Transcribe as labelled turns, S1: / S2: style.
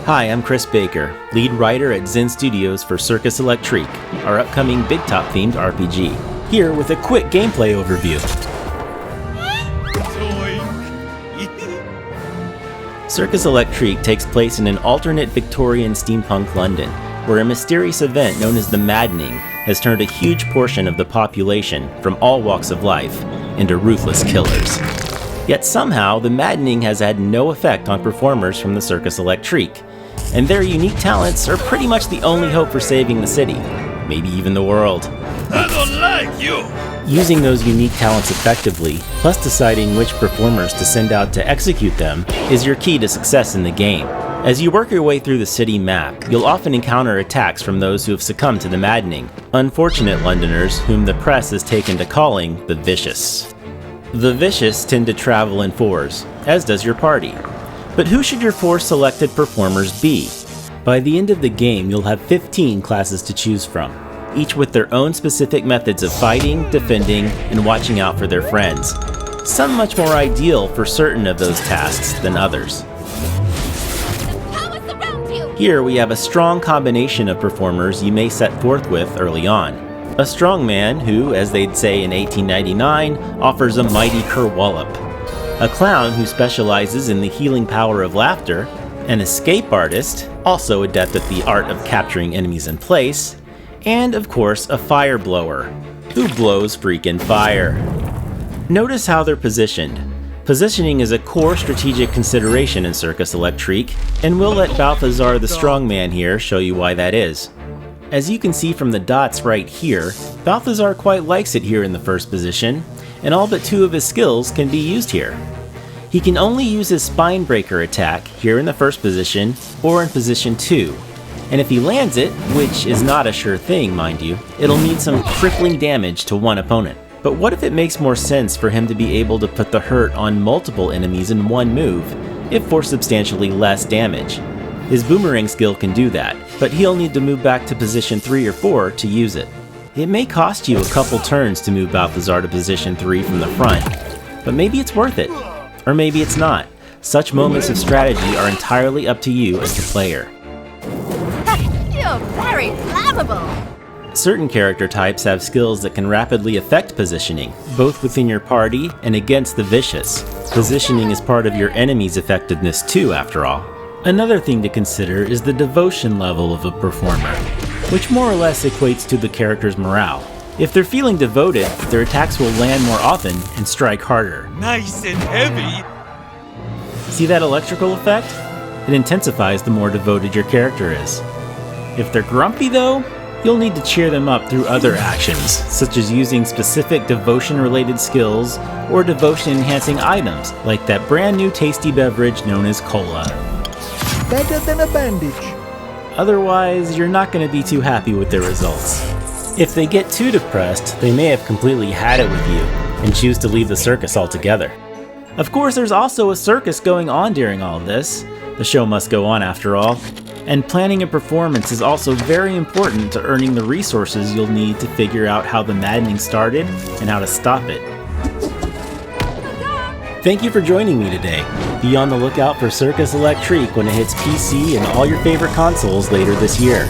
S1: Hi, I'm Chris Baker, lead writer at Zen Studios for Circus Electrique, our upcoming Big Top themed RPG. Here with a quick gameplay overview. Circus Electrique takes place in an alternate Victorian steampunk London, where a mysterious event known as the Maddening has turned a huge portion of the population from all walks of life into ruthless killers. Yet somehow, the Maddening has had no effect on performers from the Circus Electrique, and their unique talents are pretty much the only hope for saving the city, maybe even the world.
S2: I don't like you!
S1: Using those unique talents effectively, plus deciding which performers to send out to execute them, is your key to success in the game. As you work your way through the city map, you'll often encounter attacks from those who have succumbed to the Maddening, unfortunate Londoners whom the press has taken to calling the Vicious. The Vicious tend to travel in fours, as does your party. But who should your four selected performers be? By the end of the game, you'll have 15 classes to choose from, each with their own specific methods of fighting, defending, and watching out for their friends. Some much more ideal for certain of those tasks than others. Here we have a strong combination of performers you may set forth with early on. A strongman who, as they'd say in 1899, offers a mighty kerwallop. A clown who specializes in the healing power of laughter. An escape artist, also adept at the art of capturing enemies in place. And of course, a fire blower, who blows freaking fire. Notice how they're positioned. Positioning is a core strategic consideration in Circus Electrique, and we'll let Balthazar the strongman here show you why that is. As you can see from the dots right here, Balthazar quite likes it here in the first position, and all but 2 of his skills can be used here. He can only use his Spine Breaker attack here in the first position, or in position 2. And if he lands it, which is not a sure thing, mind you, it'll mean some crippling damage to one opponent. But what if it makes more sense for him to be able to put the hurt on multiple enemies in one move, if for substantially less damage? His Boomerang skill can do that, but he'll need to move back to position 3 or 4 to use it. It may cost you a couple turns to move Balthazar to position 3 from the front, but maybe it's worth it. Or maybe it's not. Such moments of strategy are entirely up to you as the player.
S3: You're very flammable!
S1: Certain character types have skills that can rapidly affect positioning, both within your party and against the Vicious. Positioning is part of your enemy's effectiveness too, after all. Another thing to consider is the devotion level of a performer, which more or less equates to the character's morale. If they're feeling devoted, their attacks will land more often and strike harder.
S2: Nice and heavy!
S1: See that electrical effect? It intensifies the more devoted your character is. If they're grumpy though, you'll need to cheer them up through other actions, such as using specific devotion-related skills or devotion-enhancing items, like that brand new tasty beverage known as cola.
S4: Better than a bandage.
S1: Otherwise, you're not going to be too happy with their results. If they get too depressed, they may have completely had it with you and choose to leave the circus altogether. Of course, there's also a circus going on during all of this. The show must go on after all. And planning a performance is also very important to earning the resources you'll need to figure out how the Maddening started and how to stop it. Thank you for joining me today. Be on the lookout for Circus Electrique when it hits PC and all your favorite consoles later this year.